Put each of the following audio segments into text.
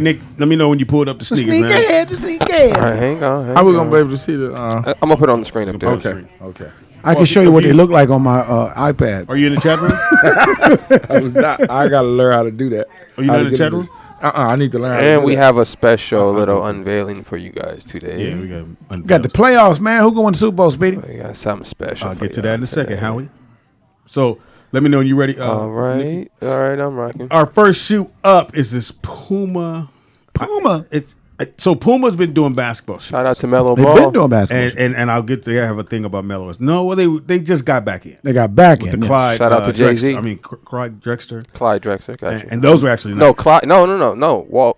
Nick, let me know when you pulled up the sneakers, man. The sneakerhead. All right, hang on. How we gonna be able to see the? I'm gonna put it on the screen up there. Okay. I can show you what they look like on my iPad. Are you in the chat room? I gotta learn how to do that. Are you not in the chat room? I need to learn. How to And do we that. have a special little unveiling for you guys today. Yeah, we got the playoffs, man. Who going to Super Bowl, Speedy? We got something special. I'll get to that in a second, Howie. So let me know when you're ready. All right, I'm rocking. Our first shoe up is this Puma. So Puma's been doing basketball shoes. Shout out to Melo They've Ball. been doing basketball. And I'll get to have a thing about Melo. No, well they just got back in. They got back in. The Clyde. Shout out to Jay-Z. Clyde Drexler. Clyde Drexler. Got you. And those were actually nice. No, Clyde. No.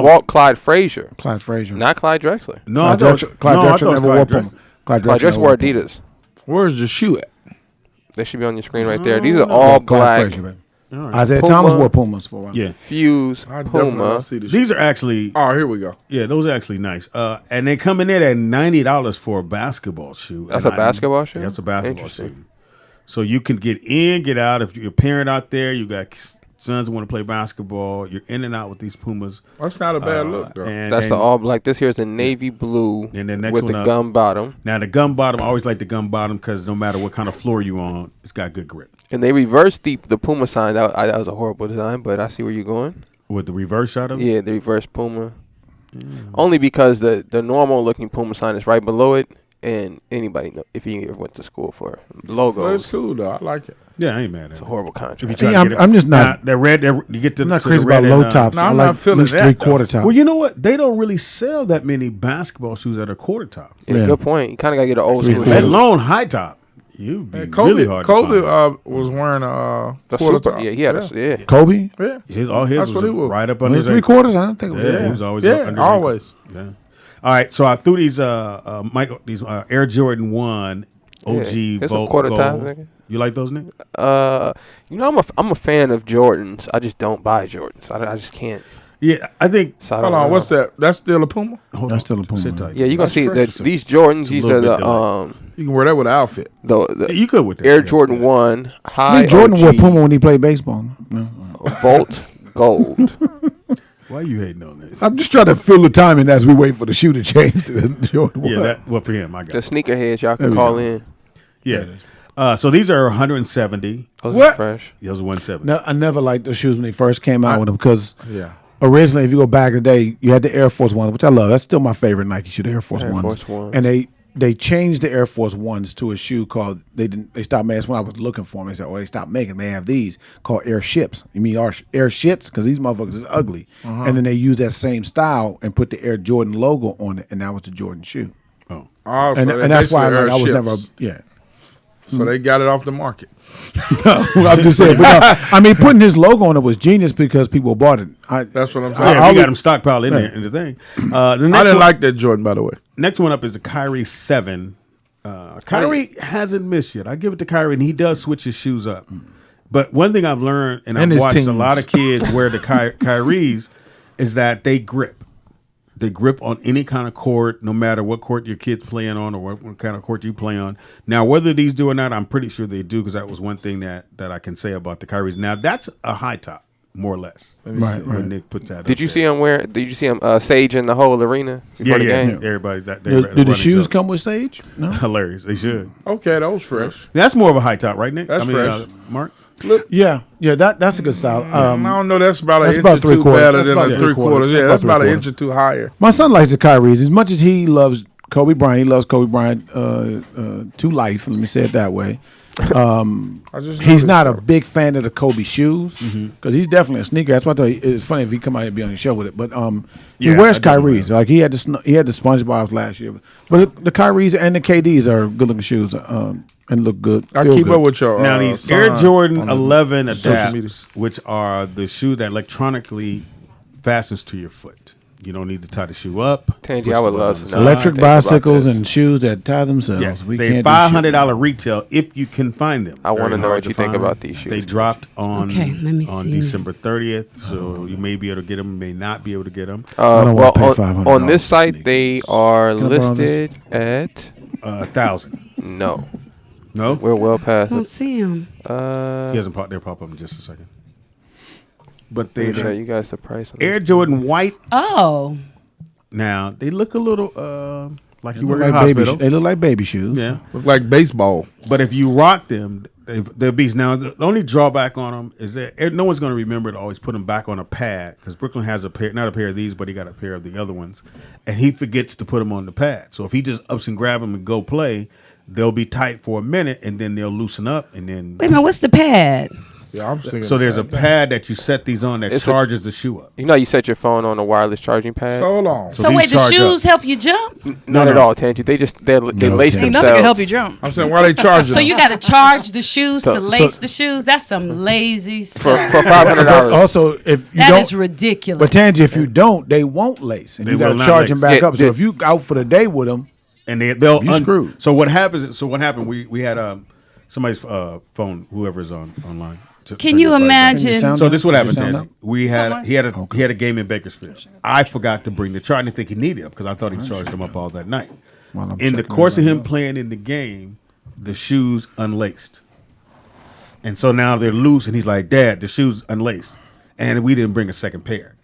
Walt Clyde Frazier. Clyde Frazier. Not Clyde Drexler. No, Clyde Drexler never wore Puma. Clyde Drexler wore Adidas. Where's the shoe at? They should be on your screen right there. These are all black. Frazier, man. Isaiah Thomas wore Pumas for a while. Yeah. Fuse Puma. These are actually. Oh, here we go. Yeah, those are actually nice. And they coming in at $90 for a basketball shoe. That's a basketball shoe? Yeah, that's a basketball shoe. So you can get in, get out. If you're a parent out there, you got sons who want to play basketball. You're in and out with these Pumas. That's not a bad look, though. That's the all black. This here is the navy blue and the next with one the up, gum bottom. Now the gum bottom, I always like the gum bottom because no matter what kind of floor you on, it's got good grip. And they reversed the Puma sign. That was a horrible design, but I see where you're going. With the reverse shot of it? Yeah, the reverse Puma. Only because the normal looking Puma sign is right below it, and anybody know if you ever went to school for logos. Well, it's cool though. I like it. Yeah, I ain't mad at it. It's a horrible contract. I'm just not. The red, you get to. I'm not to crazy the red about low and, tops. No, I I'm like not feeling at least that. 3/4 top. Well, you know what? They don't really sell that many basketball shoes that are quarter top. Yeah, good point. You kind of got to get an old school. Let alone high top. You'd be really hard to find. Was wearing the quarter super. top. Yeah, he had a Kobe. Yeah, all his was right up under his 3/4. I don't think it was. Yeah, he was always always. Yeah. All right, so I threw these Air Jordan 1 OG it's Volt a quarter Gold. top, nigga. You like those, Nick? I'm a fan of Jordans. I just don't buy Jordans. I just can't. Yeah, I think. So Hold on, what's that? That's still a Puma? That's still a Puma. Yeah, you're gonna see these Jordans. These are the You can wear that with an outfit. You could with that. Air Jordan 1 high. I think Jordan wore Puma when he played baseball. No. Volt Gold. Why are you hating on this? I'm just trying to fill the timing as we wait for the shoe to change to the Jordan 1. Yeah, well for him, I got the sneakerheads. Y'all can call in. Yeah. So these are 170. Those are fresh. Those are 170. No, I never liked those shoes when they first came out with them because originally, if you go back in the day, you had the Air Force One, which I love. That's still my favorite Nike shoe, the Air Force Ones. And they changed the Air Force Ones to a shoe called they stopped making. That's when I was looking for them. They said, "Oh, they stopped making. They have these called Air Ships." You mean Air Shits? Because these motherfuckers is ugly. And then they used that same style and put the Air Jordan logo on it, and that was the Jordan shoe. Oh, and that's why I was never So they got it off the market. No, I'm just saying. But no, I mean, putting his logo on it was genius because people bought it. That's what I'm saying. Yeah, we got him stockpiled in there in the thing. I didn't like that Jordan, by the way. Next one up is a Kyrie 7. Kyrie hasn't missed yet. I give it to Kyrie, and he does switch his shoes up. But one thing I've learned, and I've watched a lot of kids wear the Kyries, is that they grip. They grip on any kind of court, no matter what court your kid's playing on or what kind of court you play on. Now, whether these do or not, I'm pretty sure they do because that was one thing that I can say about the Kyries. Now, that's a high top, more or less. Right. When Nick puts that Did you see him wear? Did you see him sage in the whole arena before the game? Everybody. Do the shoes come with sage? No. Hilarious. They should. Okay, that was fresh. That's more of a high top, right, Nick? That's fresh. Mark? Look, yeah, that's a good style. I don't know. That's about an inch or two 3/4. better than a 3/4. Yeah, that's about an inch or two higher. My son likes the Kyries as much as he loves Kobe Bryant. He loves Kobe Bryant to life. Let me say it that way. He's not a big fan of the Kobe shoes because he's definitely a sneaker. That's why I thought it's funny if he come out and be on the show with it. But he wears Kyries. Like he had the SpongeBob's last year. But the Kyries and the KDs are good looking shoes. And look good. I keep up with your now these Air Jordan 11 Adapts, which are the shoe that electronically fastens to your foot. You don't need to tie the shoe up. Tanige, I would love to know. Electric bicycles and shoes that tie themselves. Yeah, they're $500 retail if you can find them. I want to know what you think about these shoes. They dropped on December 30th, so you may be able to get them, may not be able to get them. On this site, they are listed at 1,000. No, we're well past. I don't see him. He hasn't popped. They'll pop up in just a second. but they show you guys the price. Air Jordan white. Oh. Now they look a little like you work in a hospital. They look like baby shoes. Yeah, look like baseball. But if you rock them, they're beasts. Now the only drawback on them is that no one's going to remember to always put them back on a pad because Brooklyn has not a pair of these, but he got a pair of the other ones, and he forgets to put them on the pad. So if he just ups and grab them and go play, they'll be tight for a minute, and then they'll loosen up, and then wait a minute, what's the pad? Yeah, I'm thinking. So there's a pad that you set these on that charges the shoe up. You know, you set your phone on a wireless charging pad. Hold on. So wait, the shoes help you jump? Not at all, Tangie. They lace themselves. Nothing can help you jump. I'm saying why they charging? So you got to charge the shoes to lace the shoes? That's some lazy stuff. For $500. Also, if you that is ridiculous. But Tangie, if you don't, they won't lace, and you got to charge them back up. So if you out for the day with them, and they'll screwed. So what happens? So what happened? We had somebody's phone, whoever's online. Can you imagine? So this is what happened, Tangie. He had a game in Bakersfield. I forgot to bring the charge. I didn't think he needed it because I thought he charged them up all that night. In the course of him playing in the game, the shoes unlaced, and so now they're loose. And he's like, "Dad, the shoes unlaced," and we didn't bring a second pair.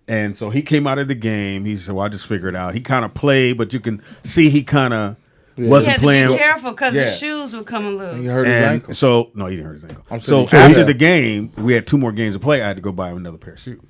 And so he came out of the game. He said, "Well, I just figured it out." He kind of played, but you can see he kind of. Wasn't playing. Be careful because his shoes were coming loose. He hurt his ankle. So no, he didn't hurt his ankle. So after the game, we had 2 more games to play. I had to go buy him another pair of shoes.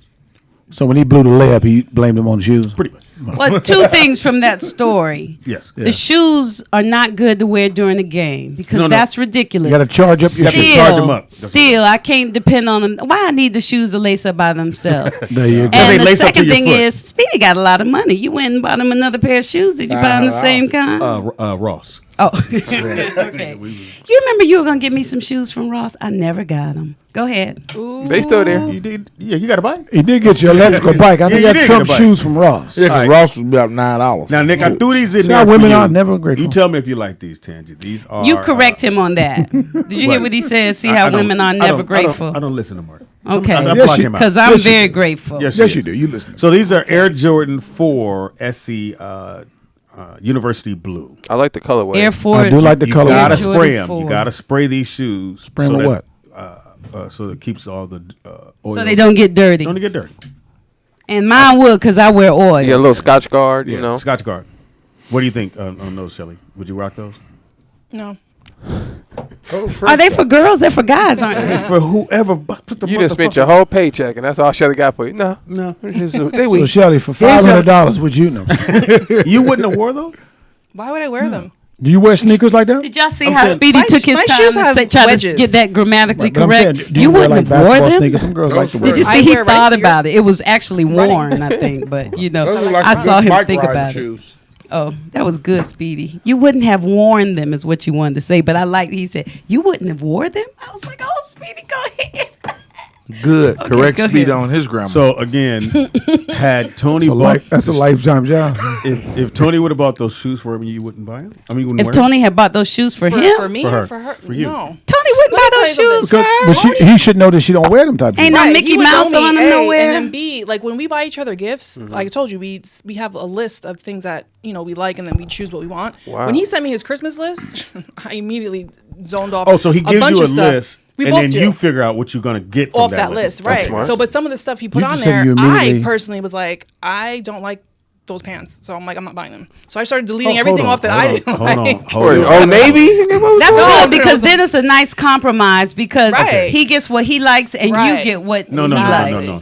So when he blew the layup, he blamed him on the shoes. Pretty much. Well, 2 things from that story. Yes. The shoes are not good to wear during the game because that's ridiculous. You got to charge up your shoes. Charge them up. Still, I can't depend on them. Why I need the shoes to lace up by themselves? There you go. And the second thing is, Speedy got a lot of money. You went and bought him another pair of shoes. Did you buy him the same kind? Ross. Oh, okay. You remember you were gonna get me some shoes from Ross? I never got them. Go ahead. Ooh. They still there. You did? Yeah, you got a bike? He did get your electrical bike. I think he got some shoes from Ross. Yeah, because Ross was about $9. Now, Nick, I threw these in there. Women are never grateful. You tell me if you like these, Tangie. These are. You correct him on that. Did you hear what he said? See how women are never grateful. I don't listen to Marc. Okay, because I'm very grateful. Yes, you do. You listen. So these are Air Jordan 4 SC University Blue. I like the colorway. Air Force. I do like the colorway. You gotta spray them. You gotta spray these shoes. Spray them with what? So it keeps all the oil. So they don't get dirty. Don't get dirty. And mine would because I wear oil. Yeah, a little Scotch Guard, you know. Scotch Guard. What do you think on those, Shelly? Would you rock those? No. Are they for girls? They're for guys, aren't they? For whoever. Put the you just spent your whole paycheck, and that's all Shelly got for you. No. So Shelly, for $500, would you know? You wouldn't have wore those? Why would I wear them? Do you wear sneakers like that? Did y'all see how Speedy took his time to try to get that grammatically correct? Saying, you wouldn't have worn them? Sneakers? Some girls like to wear Did you see he thought about it? It was actually worn, I think. But, you know, I saw him think about it. Oh, that was good, Speedy. You wouldn't have worn them is what you wanted to say. But I liked he said, you wouldn't have wore them? I was like, oh, Speedy, go ahead. Good. Okay, correct Speed on his grammar. So, again, had Tony that's a lifetime job. If Tony would have bought those shoes for him, you wouldn't buy them? I mean, you wouldn't if Tony had bought those shoes for him? For me for or for her? For you. No. Tony wouldn't buy those shoes for her. But he should know that she don't wear them type of Ain't no Mickey Mouse on them nowhere. And then B, like when we buy each other gifts, like I told you, we have a list of things that, you know, we like and then we choose what we want. Wow. When he sent me his Christmas list, I immediately zoned off. Oh, so he gives you a list. And then you figure out what you're going to get from off that list, right? So, but some of the stuff he put on there, I personally was like, I don't like those pants, so I'm like, I'm not buying them. So I started deleting everything off that I didn't like. Hold on. Oh, Navy? That's good because then it's a nice compromise because he gets what he likes and you get what he likes. No.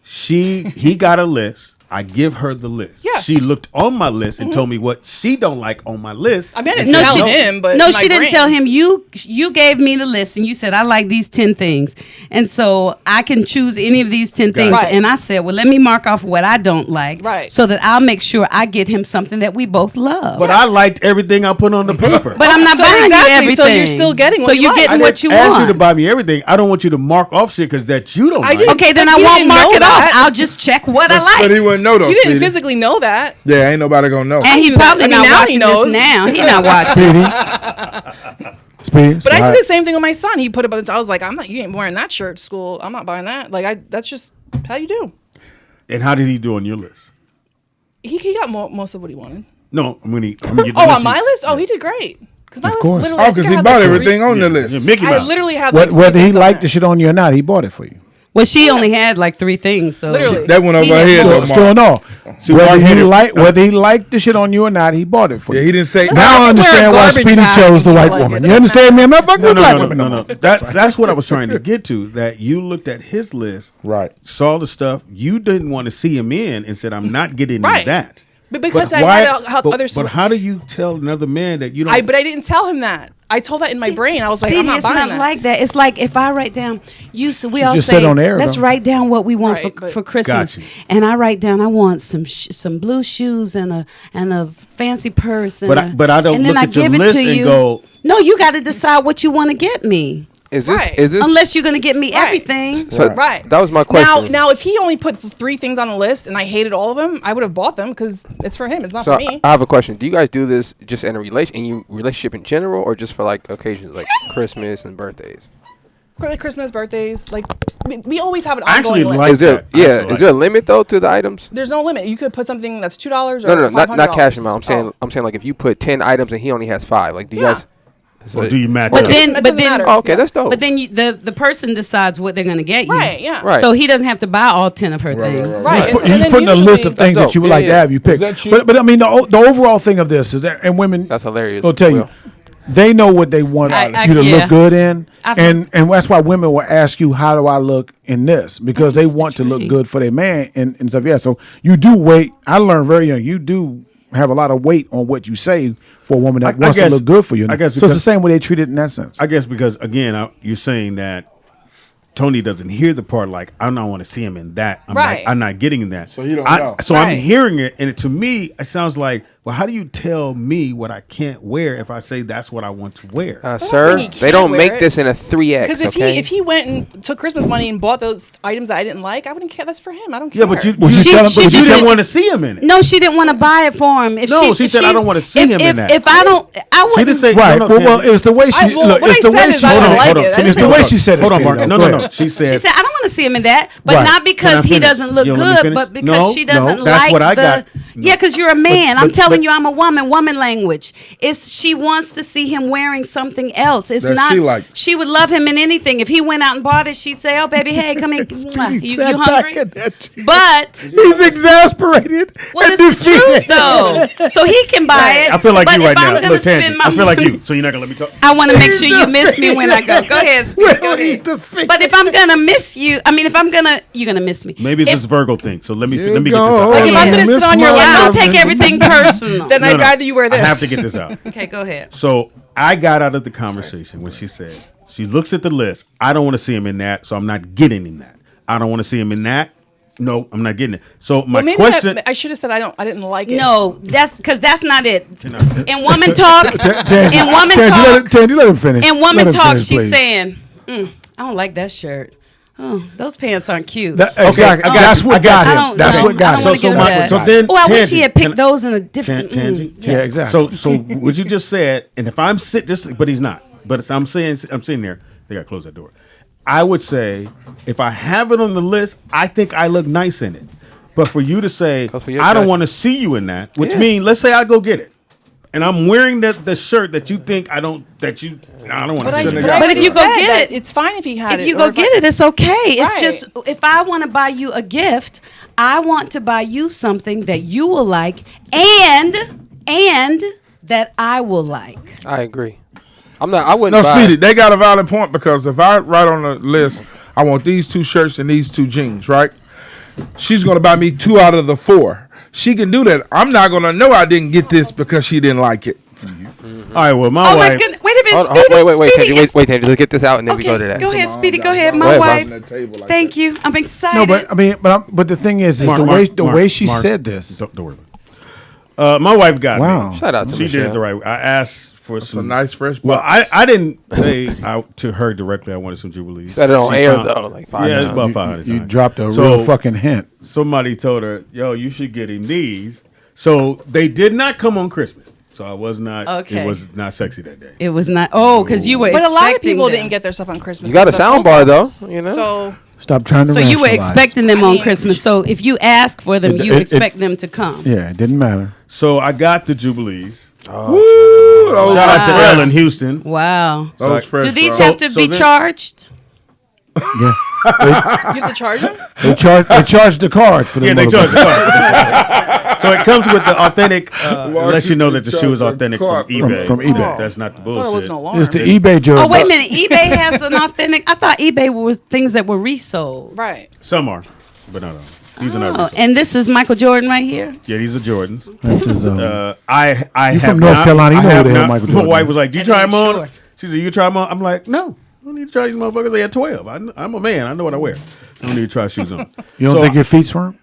He got a list. I give her the list. Yeah. She looked on my list and told me what she don't like on my list. I mean, I didn't tell him, but no, she didn't tell him. You gave me the list and you said I like these 10 things, and so I can choose any of these 10 things. Right. And I said, well, let me mark off what I don't like, so that I'll make sure I get him something that we both love. But I liked everything I put on the paper. But I'm not buying you everything. So you're still getting what you like. Getting what you want. I want. asked you to buy me everything. I don't want you to mark off shit because that you don't like. Okay, then I won't mark it off. I'll just check what I like. But he wouldn't know those. You didn't physically know that. Yeah, ain't nobody gonna know. And he probably not watching this now. He not watching. Speedy. But I did the same thing with my son. He put a bunch. I was like, you ain't wearing that shirt to school. I'm not buying that. Like, that's just how you do. And how did he do on your list? He got most of what he wanted. No, I'm gonna get on my list? Oh, he did great. Because because he bought everything on the list. Mickey Mouse. I literally had whether he liked the shit on you or not, he bought it for you. Well, she only had like 3 things, so Literally. That went over her head. Still no. Whether he liked the shit on you or not, he bought it for you. Yeah, he didn't say. Now I understand why Speedy chose the white woman. You understand me? I'm not fucking with black women. No. That's what I was trying to get to. That you looked at his list, Right? Saw the stuff you didn't want to see him in, and said, "I'm not getting into that." But because I had other. But how do you tell another man that you don't? But I didn't tell him that. I told that in my brain. I was like, I'm not buying that. It's not like that. It's like if I write down, we all just say, said on air, let's write down what we want Right, for Christmas. Gotcha. And I write down, I want some blue shoes and a fancy purse. But I don't look at your list and go. No, you got to decide what you want to get me. Is this unless you're going to get me everything? So right. That was my question. Now, if he only put 3 things on the list and I hated all of them, I would have bought them because it's for him. It's not for me. I have a question. Do you guys do this just in a relationship in general, or just for like occasions like Christmas and birthdays? Christmas, birthdays, like we always have an Actually, ongoing like list. Is there a limit though to the items? There's no limit. You could put something that's $2 or No, $500. not cash amount. I'm saying like if you put 10 items and he only has 5, like do you guys? So do you match But up? then, oh, okay, that's dope. But then the person decides what they're going to get you. Right, yeah. Right. So he doesn't have to buy all 10 of her things. Right. He's putting a list of things that you would like to have you pick. that But I mean, the overall thing of this is that, and women, That's hilarious. I'll tell you, they know what they want you to look good in, and that's why women will ask you, how do I look in this? Because they want to look good for their man and stuff. Yeah, so you do wait. I learned very young. You do have a lot of weight on what you say for a woman that wants to look good for you. I guess so it's the same way they treat it in that sense. I guess because again, you're saying that Tony doesn't hear the part like I don't want to see him in that. I'm not getting in that. So he don't know. So I'm hearing it, and to me, it sounds like, well, how do you tell me what I can't wear if I say that's what I want to wear? Sir, they don't make this in a 3X. Because if he went and took Christmas money and bought those items that I didn't like, I wouldn't care. That's for him. I don't care. Yeah, but you She didn't want to see him in it. No, she didn't want to buy it for him. She said I don't want to see him in that. If I don't, I wouldn't. She didn't say right. no, well, it's the way she. It's the way she said it. It's the way she said it. Hold on, Mark. No. She said I don't want to see him in that, but not because he doesn't look good, but because she doesn't like that's what I got. Yeah, because you're a man. I'm telling you, I'm a woman. Woman language. She wants to see him wearing something else. It's not. She would love him in anything. If he went out and bought it, she'd say, "Oh, baby, hey, come here. You hungry?" But he's exasperated. Well, it's the truth though. So he can buy it. I feel like you right now. Look, Tanige, I feel like you. So you're not gonna let me talk. I want to make sure you miss me when I go. Go ahead. Go ahead. But if I'm gonna miss you, you're gonna miss me. Maybe it's this Virgo thing. So let me get this out. Like if I'm gonna sit on your lap, don't take everything personal. Then I'd rather you wear this. I have to get this out. Okay, go ahead. So I got out of the conversation when she said, she looks at the list. I don't want to see him in that, so I'm not getting him that. I don't want to see him in that. No, I'm not getting it. So my question, I should have said I didn't like it. No, that's because that's not it. In woman talk, Tangie, let him finish. In woman talk, she's saying, I don't like that shirt. Oh, those pants aren't cute. Exactly. That's what got him. That's what got him. So then, I wish he had picked those in a different. Yeah, exactly. So what you just said, and if I'm but he's not. But I'm sitting there. They got to close that door. I would say if I have it on the list, I think I look nice in it. But for you to say I don't want to see you in that, which means let's say I go get it, and I'm wearing the shirt that you think I don't want to see you. But if you go get it, it's fine if he had it. If you go get it, it's okay. It's just if I want to buy you a gift, I want to buy you something that you will like and that I will like. I agree. I wouldn't buy. No, Speedy, they got a valid point because if I write on the list, I want these 2 shirts and these 2 jeans, right? She's going to buy me 2 out of the 4. She can do that. I'm not going to know I didn't get this because she didn't like it. All right, well, my wife. My goodness. Wait a minute, Speedy. Wait, Tangie, let's get this out and then we go to that. Go ahead, Speedy. Go ahead, my wife. Thank you. I'm excited. No, but the thing is the way she said this. Don't worry about it. My wife got me. Shout out to She Michelle. did it the right way. I asked for some nice fresh box. Well, I didn't say to her directly I wanted some Jubilees. Said it on air though, like 5 times. Yeah, about 500 You times. dropped a real fucking hint. Somebody told her, "Yo, you should get him these." So they did not come on Christmas. So I was not. Okay. It was not sexy that day. It was not. Oh, because you were. But a lot of expecting people them. didn't get their stuff on Christmas. You got a sound bar though, you know. So stop trying to. So you were rationalize. expecting them on Christmas. So if you ask for them, you expect them to come. Yeah, it didn't matter. So I got the Jubilees. Woo! Shout out to Elle in Houston. Wow. Those fresh Do these bro. have to be charged? Yeah. You have to charge them? They charge the card for the they charge the card. So it comes with the authentic, lets you know that the shoe is authentic from eBay. From eBay. That's not the I thought it was bullshit. an alarm. It's the eBay jersey. Oh, wait a minute. eBay has an authentic. I thought eBay was things that were resold. Right. Some are, but not all. These are not Oh, resold. and this is Michael Jordan right here. Yeah, these are Jordans. That's his. I You have from North not- Carolina, you I know have who the hell not- Michael My Jordan wife is. was like, "Do you I try them didn't on?" sure. She said, "You try them on?" I'm like, "No, I don't need to try these motherfuckers. They at 12. I'm a man. I know what I wear. I don't need to try shoes on." You don't think your feet's firm?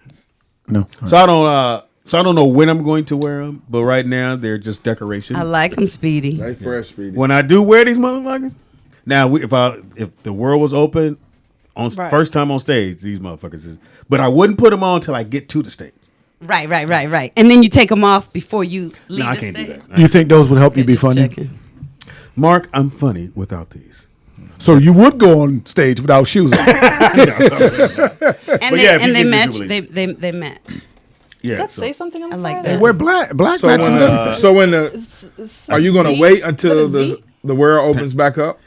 No. So I don't. So I don't know when I'm going to wear them, but right now they're just decoration. I like them, Speedy. They fresh, Speedy. When I do wear these motherfuckers, now if the world was open, Right. first time on stage, these motherfuckers is. But I wouldn't put them on until I get to the stage. Right. And then you take them off before you leave No, I the can't do stage? that. You think those would help you Okay, be just funny? checking. Mark, I'm funny without these. So you would go on stage without shoes on? And But they, yeah, if you and they get match. Jubilee. They match. Yeah, Does that so- say something on the I side? like They that. wear black So matches and everything. are you going to Z? wait Is that until a Z? the world opens back up?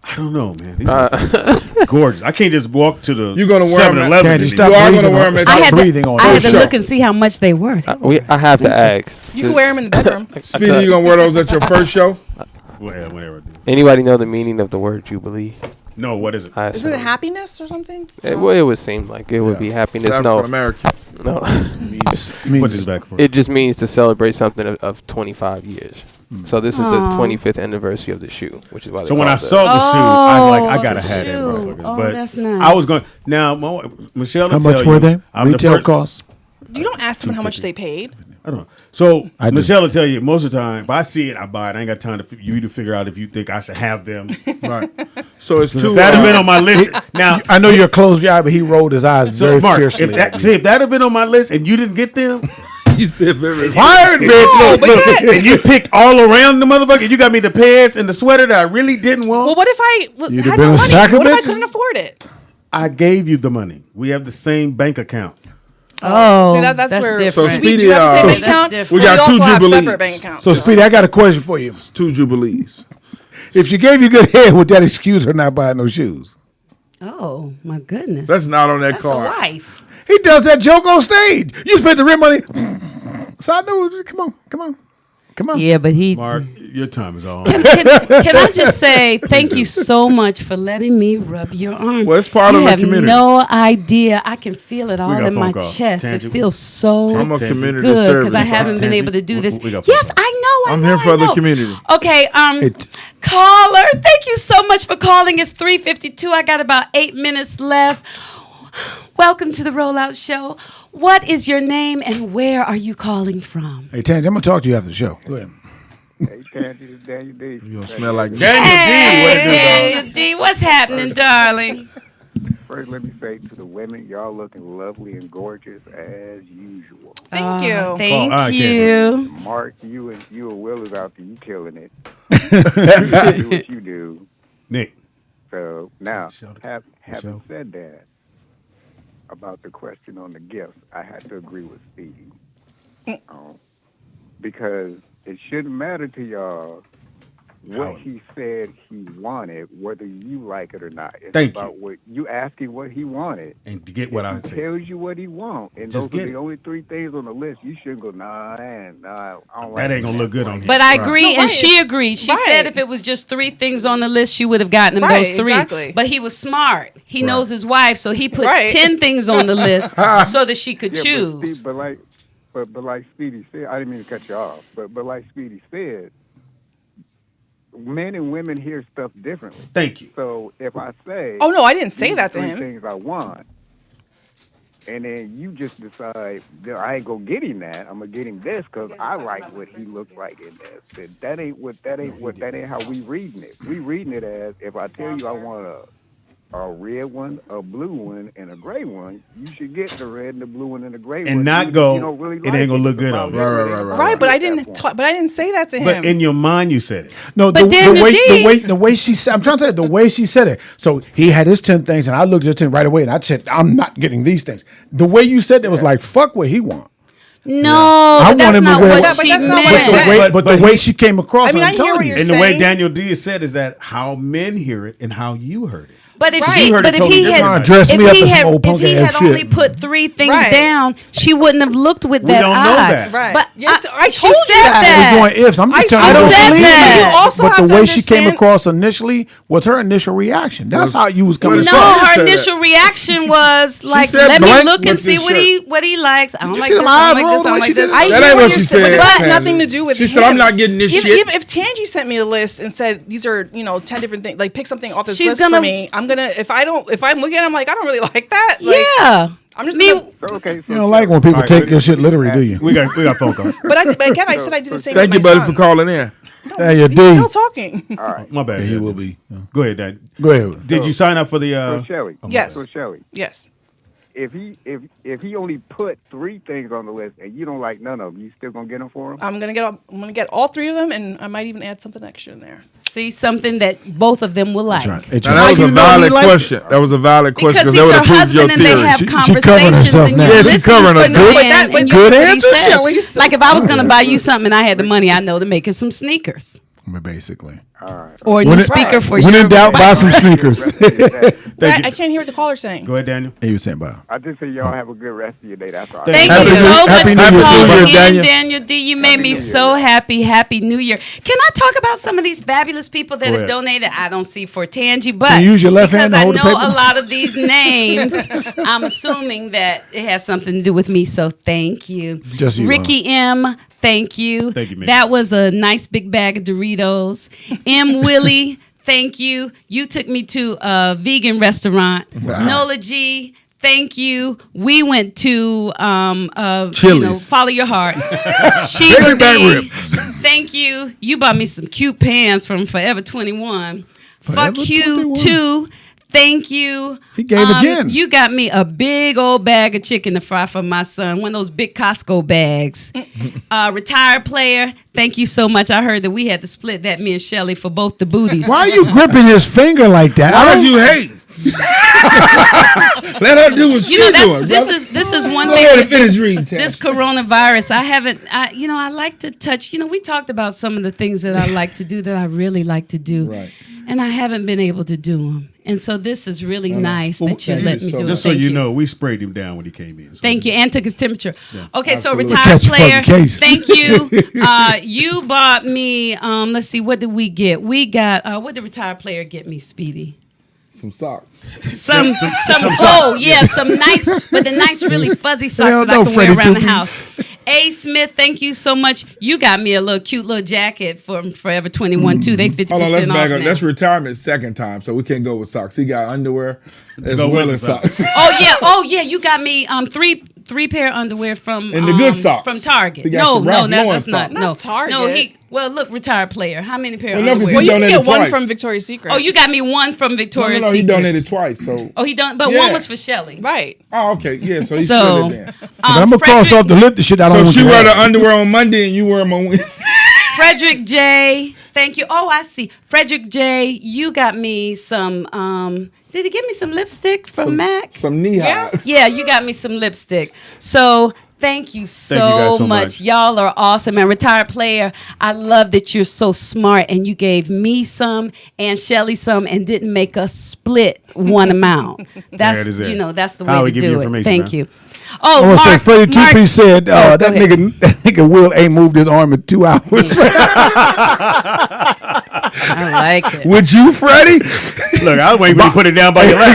I don't know, man. These motherfuckers are gorgeous. I can't just walk to the You're gonna wear 'em at- 7-Eleven. Can't you to stop You are breathing gonna wear on- 'em at- stop I had breathing to, on I had this to show. look and see how much they were. I have to ask. You can wear them in the bedroom. Speedy, you going to wear those at your first show? Well, whatever. Anybody know the meaning of the word jubilee? No, what is it? I Is it a assume. happiness or something? It would seem like it would be happiness. African No, American. no. Put this back for It just means to celebrate something of 25 years. So this is the Aw. 25th anniversary of the shoe, which is why. So they when call I it saw the shoe, I'm like, I gotta the have these shoe. motherfuckers. Oh, but that's nice. I was going now. Michelle, How will much tell were you, they? I'm the Retail first- costs? You don't ask them how much they paid. I don't know. So I do. Michelle will tell you most of the time. If I see it, I buy it. I ain't got time you to figure out if you think I should have them. Right. So it's two. If that had been on my list, now I know you're closed your eye, but he rolled his eyes so very Mark, fiercely. if that had been on my list and you didn't get them, you said very fired, bitch. Look, and you picked all around the motherfucker. You got me the pants and the sweater that I really didn't want. Well, what if I You'd had have been no a money? sack of What if I bitches? couldn't afford it? I gave you the money. We have the same bank account. Oh, See, that's where different. So we Speedy, do have the so same bank account. that's we but got also two have Jubilees. separate bank accounts. So, Speedy, I got a question for you. two jubilees. If she gave you good head, would that excuse her not buying no shoes? Oh my goodness. That's not on that That's a card. wife. He does that joke on stage. You spent the rent money. So I know. Come on. Yeah, but he. Mark, your time is all. Can I just say thank you so much for letting me rub your arm? Well, it's part you of the have community. no idea. I can feel it all got a in my phone call. chest. Tangent. It feels so I'm a Tangent. community good service. because I haven't been Tangent. able to do this. We got Yes, phone I know. I'm I here know, for I the know. community. Okay, caller, thank you so much for calling. It's 3:52. I got about 8 minutes left. Welcome to the Rollout Show. What is your name and where are you calling from? Hey, Tange, I'm gonna talk to you after the show. Go ahead. Hey, Tange, it's Daniel D. You gonna smell like Hey, D, what's happening, darling? First, let me say to the women, y'all looking lovely and gorgeous as usual. Thank you. Thank I you. Mark, you and Will is out there, you killing it. You do what you do. Nick. So now, Michelle. having said that, about the question on the gifts, I had to agree with Speedy. Because it shouldn't matter to y'all what he said he wanted, whether you like it or not. It's Thank about you. what you asking what he wanted. And to get what I He said. tells you what he wants, and Just those get are it. the only three things on the list. You shouldn't go, I don't like That ain't gonna look good on him. But I agree, No, and right. she agreed. She Right. said if it was just 3 things on the list, she would have gotten them Right, those 3. exactly. But he was smart. He knows his wife, so he put Right. 10 things on the list so that she could choose. But like Speedy said, I didn't mean to cut you off. But like Speedy said, men and women hear stuff differently. Thank you. So if I say, Oh no, I didn't say these that to three him. things I want, and then you just decide that I ain't gonna get him that. I'm gonna get him this because I like what he looks like in this. That ain't how we reading it. We reading it as if I tell you I want a red one, a blue one, and a gray one, you should get the red and the blue one and the gray one. And not even if go, you don't really it like ain't gonna look It's good about on him. you. It Right, ain't right, about right. Right, but I you at didn't. that point. But I didn't say that to him. But in your mind, you said it. No, But Daniel D- the way she said, I'm trying to tell you, the way she said it. So he had his 10 things, and I looked at his 10 right away, and I said, I'm not getting these things. The way you said it was like, fuck what he want. No, I but that's want him to not wear what what- she But that's not meant. what I meant. But But the way he- she came across, I mean, I'm I hear telling what you. you're And the way saying- Daniel D said is that how men hear it and how you heard it. But if Right. he had only put 3 things down, she wouldn't have looked with that eye. We don't know that. Right. But yes, I she told you said that. We're going ifs. I'm just telling you. I said that. You also but have the to way she came understand- across initially was her initial reaction. That's how you was coming. No, across. her initial reaction was like, said "Let me blank look and with see this what he likes. I don't you like see this. them I eyes don't like roll this. I the don't way like she this." did? I That hear ain't what you're she saying, said. but that has Tangie. nothing to do with She said, him. "I'm not getting this shit." If Tangie sent me a list and said these are 10 different things, like pick something off his She's list gonna- for me, I'm gonna if I'm looking at it, I'm like I don't really like that. Like, Yeah. I'm just Me- gonna, Okay, so You don't like when people take your shit literally, do you? We got phone call. but again, I said I did the same. Thank with you, my buddy, son. for calling in. Hey, you He's D. still talking. all right. My bad. Yeah, he Dad. will be. Go ahead, Dad. Go ahead. Did you sign up for the? So Shelly. Yes. So Shelly, Yes. if he only put 3 things on the list and you don't like none of them, you still gonna get them for him? I'm gonna get all 3 of them, and I might even add something extra in there. See something that both of them will like. Right. Now, that was a valid question. That was a valid question Because that he's would her have proved your husband and they theory. have She covered conversations herself and now. you Yeah, she listen covering to herself. the But man that- and good you do what he answer, says. Shelly. Like if I was going to buy you something and I had the money, I know to make it some sneakers Basically. or a new speaker for When you. in doubt, buy some sneakers. But I can't hear what the caller's saying. Go ahead, Daniel. He was saying, "Bye." I just say y'all have a good rest of your day. That's all. Thank Happy you New- so much Happy New for Year to you, calling in, Daniel. Daniel D. You made me so happy. Happy New Year. Can I talk about some of these fabulous people that Go have ahead. donated? I don't see for Tangie, but Can you use your left hand because to I hold the know paper? a lot of these names, I'm assuming that it has something to do with me. So thank you. Just you, Ricky M. Thank you. Thank you, man. That was a nice big bag of Doritos. M. Willie. Thank you. You took me to a vegan restaurant. Wow. Nola G. Thank you. We went to Chili's. Follow Your Heart. Baby back Sheba ribs. B. Thank you. You bought me some cute pants from Forever 21. Fuck Forever you 21. too. Thank you. He gave again. You got me a big old bag of chicken to fry for my son. One of those big Costco bags. Retired player. Thank you so much. I heard that we had to split that, me and Shelly, for both the booties. Why are you gripping his finger like that? Why would you hate? Let her do what she's doing. This is one Go thing ahead with and finish reading, this Tash. coronavirus. I like to touch. We talked about some of the things that I like to do that I really like to do, Right. and I haven't been able to do them. And so this is really nice that you let me do it. Just so Thank you know, we sprayed him down when he came in. So Thank you, and took his temperature. Okay, absolutely. so retired Catch a player. fucking case. Thank you. You bought me. Let's see, what did we get? We got. What did retired player get me, Speedy? Some socks. Some nice, but the nice, really fuzzy socks Hell that I no, can wear Freddie around the Two-Piece. house. A. Smith, thank you so much. You got me a cute little jacket from Forever 21 too. They 50% Hold on, let's off back up. now. That's retirement second time, so we can't go with socks. He got underwear as Go well with as the socks. socks. Oh yeah. You got me three pair of underwear from And the good socks. from Target. He got some Ralph Lauren That's not socks. no Not Target. No, look, retired player. How many pair of Well, no, 'cause underwear? he Well, you can donated get one twice. from Victoria's Secret. Oh, you got me one from Victoria's No, he Secrets. donated twice. So, Oh, he done, but Yeah. one was for Shelly. right. oh, okay, yeah. So he So, split it then. But I'm gonna cross off the list. The shit I don't So want she you to wear the have. underwear on Monday and you wear them on Wednesday. Frederick J. Thank you. Oh, I see. Frederick J. You got me some. Did he give me some lipstick from Mac? Some knee highs. Yeah, you got me some lipstick. So thank you you so, guys so much. much. Y'all are awesome. And retired player, I love that you're so smart and you gave me some and Shelly some and didn't make us split one amount. That's There it is. That's the How way we to give you do it. information, Thank man. you. Oh, I want to say Mark, Freddie Mark- Two-Piece said that go ahead. nigga Will ain't moved his arm in 2 hours. I like it. Would you, Freddie? Look, I was waiting for you to put it down by your lap.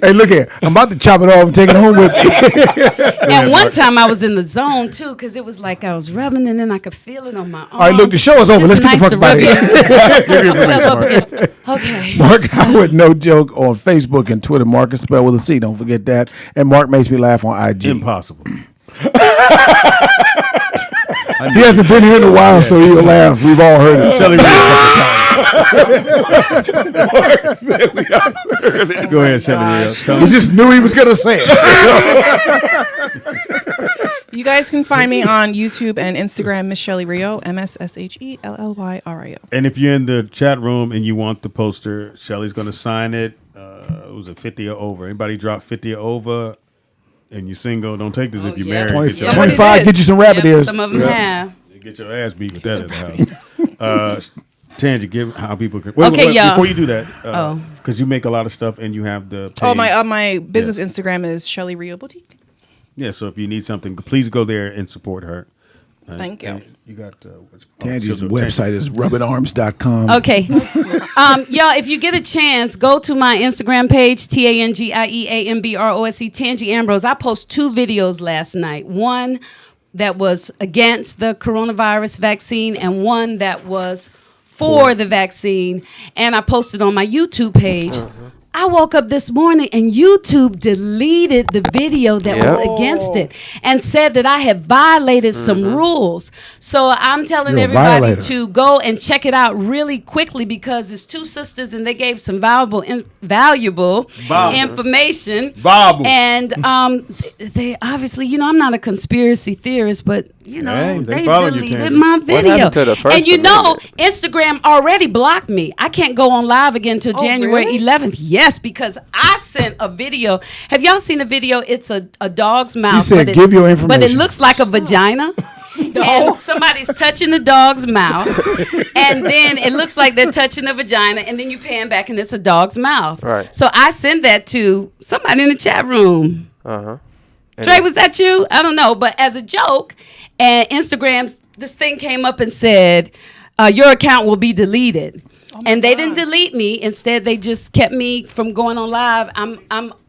Hey, look here. I'm about to chop it off and take it home with me. And one time I was in the zone too, because it was like I was rubbing and then I could feel it on my arm. All right, look, the show is over. Let's Just get the fuck nice to out of rub here. yourself up again. Okay. Mark Howard, no joke, on Facebook and Twitter. Mark is spelled with a C. Don't forget that. And Mark makes me laugh on IG. Impossible. He hasn't been here in a while, so he'll laugh. We've all heard it. Shelly Go ahead, Shelly. Tell We me. just knew he was going to say it. You guys can find me on YouTube and Instagram, Miss Shelly Rio, MSSHELLYRIO. And if you're in the chat room and you want the poster, Shelly's going to sign it. Was it 50 or over? Anybody drop 50 or over? And you single, don't take this if you're yeah. married. 20, 25, get you some rabbit ears. Some of them have. Get your ass beat with that at the house. Tangie, give how people can. Okay, y'all. Before you do that, because you make a lot of stuff and you have the page. My business Instagram is Shelly Rio Boutique. Yeah, so if you need something, please go there and support her. Thank you. You got Tangie's website is rubbinarms.com. Okay. Y'all, if you get a chance, go to my Instagram page, TANGIEAMBROSE, Tangie Ambrose. I post 2 videos last night. One that was against the coronavirus vaccine and one that was for the vaccine. And I posted on my YouTube page. I woke up this morning and YouTube deleted the video that was against it and said that I had violated some rules. So I'm telling everybody to go and check it out really quickly because it's 2 sisters and they gave some valuable information. And they obviously, I'm not a conspiracy theorist, but they deleted my video. And Instagram already blocked me. I can't go on live again until January 11th. Yes, because I sent a video. Have y'all seen the video? It's a dog's mouth. You said give your information. But it looks like a vagina. And somebody's touching the dog's mouth. And then it looks like they're touching the vagina. And then you pan back and it's a dog's mouth. Right. So I sent that to somebody in the chat room. Dre, was that you? I don't know. But as a joke, and Instagram, this thing came up and said, your account will be deleted. And they didn't delete me. Instead, they just kept me from going on live. I'm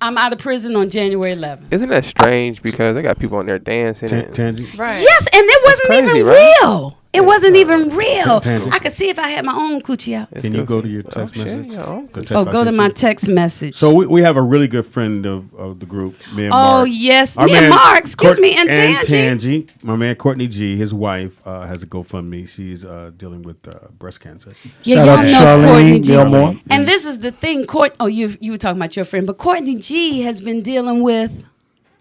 out of prison on January 11th. Isn't that strange? Because they got people on there dancing. Right. Yes, and it wasn't even real. It wasn't even real. I could see if I had my own coochie out. Can you go to your text message? Go to my text message. So we have a really good friend of the group, me and Marc. Oh, yes. Me and Marc. Excuse me. And Tangie. My man, Courtney G, his wife, has a GoFundMe. She's dealing with breast cancer. Yeah, y'all know Courtney G. And this is the thing. You were talking about your friend, but Courtney G has been dealing with...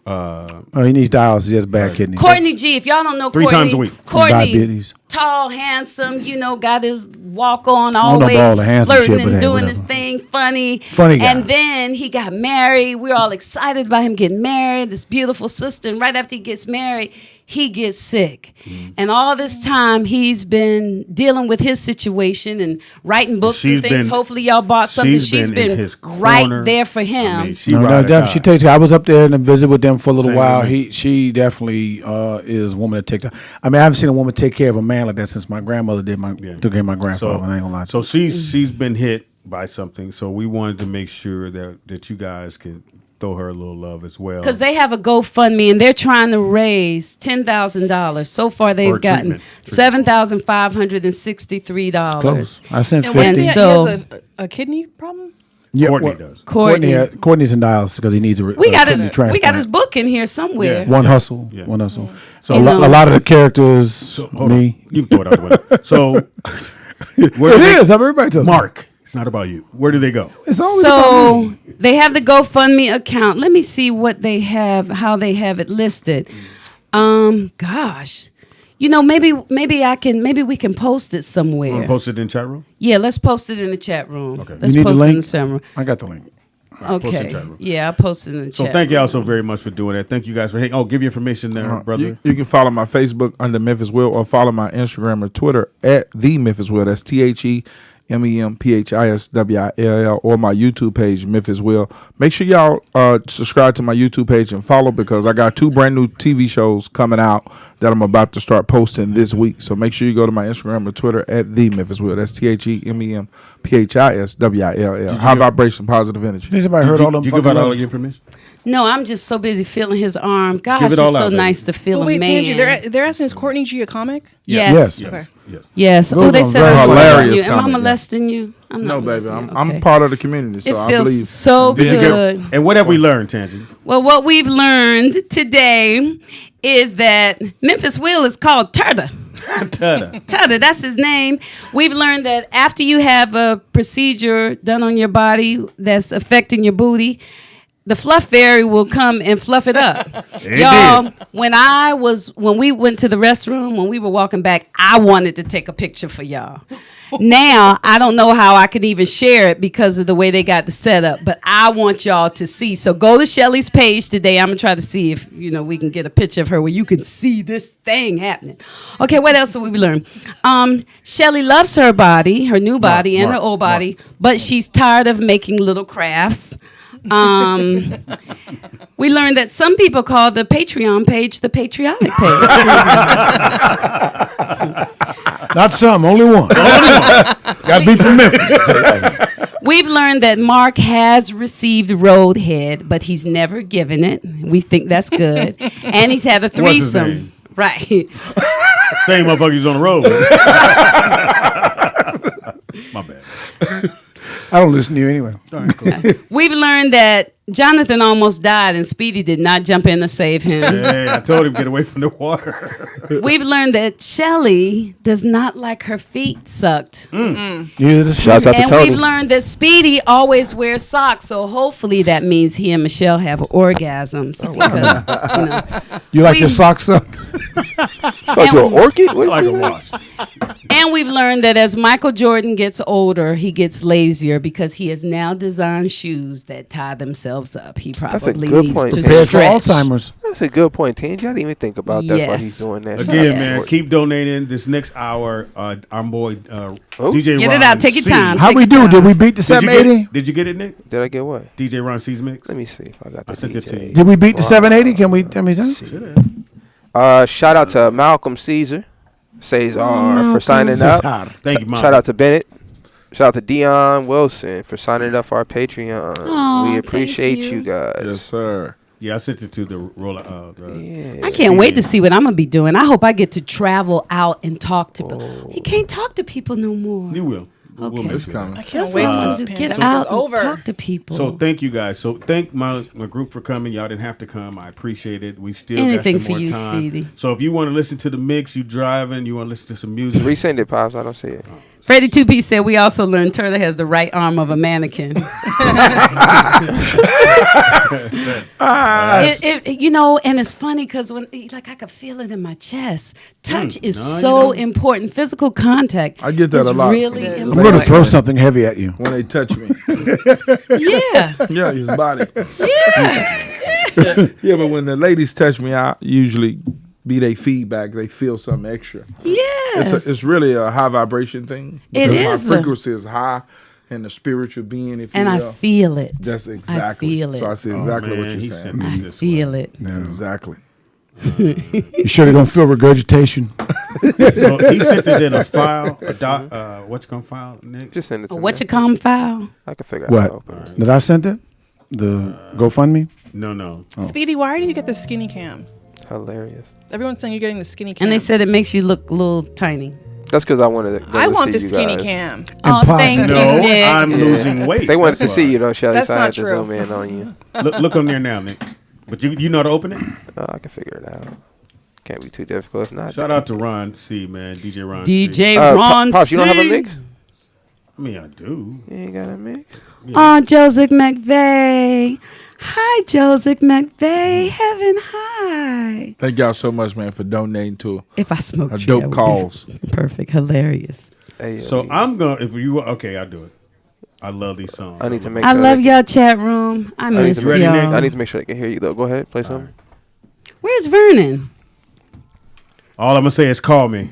he needs dialysis. He has bad kidneys. Courtney G, if y'all don't know 3 times a week. Courtney, diabetes. Tall, handsome, got his walk on, always flirting and doing his thing, funny guy. And then he got married. We're all excited about him getting married, this beautiful sister. And right after he gets married, he gets sick. And all this time, he's been dealing with his situation and writing books and things. Hopefully, y'all bought something. She's been right there for him. She takes. I was up there and visit with them for a little while. She definitely is a woman that takes. I haven't seen a woman take care of a man like that since my grandmother did. Took care of my grandfather. I ain't gonna lie. So she's been hit by something. So we wanted to make sure that you guys can throw her a little love as well. Because they have a GoFundMe and they're trying to raise $10,000. So far, they've gotten $7,563. Close. I sent 50. And so, he has a kidney problem? Yeah, Courtney does. Courtney's in dialysis because he needs a we got his book in here somewhere. Yeah. One hustle. So a lot of the characters. Me. You can throw it out the window. So everybody does. Marc. It's not about you. Where do they go? It's always about me. They have the GoFundMe account. Let me see what they have, how they have it listed. Gosh. Maybe we can post it somewhere. You want to post it in the chat room? Yeah, let's post it in the chat room. Okay. Let's post it in the chat room. I got the link. Okay. Yeah, I posted in the chat. So thank y'all so very much for doing that. Thank you guys for give your information there, brother. You can follow my Facebook under MemphisWill or follow my Instagram or Twitter at the MemphisWill. That's TheMemphisWill or my YouTube page, MemphisWill. Make sure y'all subscribe to my YouTube page and follow because I got 2 brand new TV shows coming out that I'm about to start posting this week. So make sure you go to my Instagram or Twitter at the MemphisWill. That's TheMemphisWill. High vibration, positive energy. Has anybody heard all them? Did you give out all the information? No, I'm just so busy feeling his arm. Gosh, it's so nice to feel a man. Tangie, they're asking, is Courtney G a comic? Yes. Yes. Oh, they said hilarious. Am I molesting you? No, baby. I'm part of the community, so I believe. It feels so good. And what have we learned, Tangie? Well, what we've learned today is that MemphisWill is called Turda. Turda, that's his name. We've learned that after you have a procedure done on your body that's affecting your booty, the fluff fairy will come and fluff it up. Y'all, when we went to the restroom, when we were walking back, I wanted to take a picture for y'all. Now, I don't know how I can even share it because of the way they got the setup, but I want y'all to see. So go to Shelly's page today. I'm going to try to see if, we can get a picture of her where you can see this thing happening. Okay, what else have we learned? Shelly loves her body, her new body and her old body, but she's tired of making little crafts. We learned that some people call the Patreon page the patriotic page. Not some, only one. Gotta be from Memphis. We've learned that Marc has received roadhead, but he's never given it. We think that's good. And he's had a threesome. Right. Same motherfucker who's on the road. My bad. I don't listen to you anyway. All right, cool. We've learned that Jonathan almost died and Speedy did not jump in to save him. Yeah, I told him get away from the water. We've learned that Shelly does not like her feet sucked. Yeah, shouts out to Tony. And we've learned that Speedy always wears socks, so hopefully that means he and Michelle have orgasms. Because, you like your socks sucked? Called you an orchid? I like a wash. And we've learned that as Michael Jordan gets older, he gets lazier because he has now designed shoes that tie themselves up. He probably needs point. to Prepared for stretch. Alzheimer's. That's a good point, Tanige. I didn't even think about that's why he's doing that. Again, man, keep donating. This next hour, our boy DJ Get Ron it out. Take your C. time. How we do? Did we beat the 780? Did you get it, Nick? Did I get what? DJ Ron C's mix? Let me see if I got the I sent it to you. Did we beat the 780? Can we tell me something? Shout out to Malcolm Caesar, Cesar for signing up. Thank you, Malcolm. Shout out to Bennett. Shout out to Dion Wilson for signing up for our Patreon. We appreciate you guys. Yes, sir. Yeah, I sent it to the roller. I can't wait to see what I'm going to be doing. I hope I get to travel out and talk to people. You can't talk to people no more. You will. Okay. We'll miss you. I can't wait till this Get pandemic out is over. and talk to people. So thank you guys. So thank my group for coming. Y'all didn't have to come. I appreciate it. We still Anything got for some more you, time. Speedy. So if you want to listen to the mix, you driving, you want to listen to some music. Resend it, Pops. I don't see it. Freddie 2P said we also learned Turtle has the right arm of a mannequin. And it's funny because when I could feel it in my chest. Touch is so important. Physical contact. I get that a lot. Really I'm important. going to throw something heavy at you. When they touch me. Yeah. Yeah, his body. Yeah. Yeah, but when the ladies touch me, I usually be they feedback. They feel something extra. Yes. It's really a high vibration thing. It Because is. my frequency is high and the spiritual being, if And you I will. feel it. That's exactly. I feel it. So I see exactly what man, you're he saying. sent me I this feel one. it. Yeah. Exactly. You sure they don't feel regurgitation? So he sent it in a file. What you gonna file, Nick? Just send it to me. What you call file? I can figure out how What? to open it. Did I send it? The GoFundMe? No. Speedy, why did you get the skinny cam? Hilarious. Everyone's saying you're getting the skinny cam. And they said it makes you look a little tiny. That's because I wanted to. I want the see you skinny guys. cam. Oh, thank you, No, Nick. I'm losing weight. They wanted to That's see why. you though, Shelly. That's So I not had to true. zoom in on you. Look on there now, Nick. But you know how to open it? I can figure it out. Can't be too difficult. If not, Shout out to Ron C, man. DJ Ron C. DJ Ron Pops, you don't have a C. mix? I mean, I do. You ain't got a mix? Oh, Joseph McVeigh. Hi, Joseph McVeigh. Heaven high. Thank y'all so much, man, for donating to If I smoked a you, dope that would be cause. perfect. Hilarious. Hey, So I'm gonna. If you okay, I'll do it. I love these songs. I need to make. I sure love they- y'all chat room. I need miss to make- You ready, Nick? y'all. I need to make sure they can hear you though. Go ahead, play something. Where's Vernon? All I'm gonna say is call me.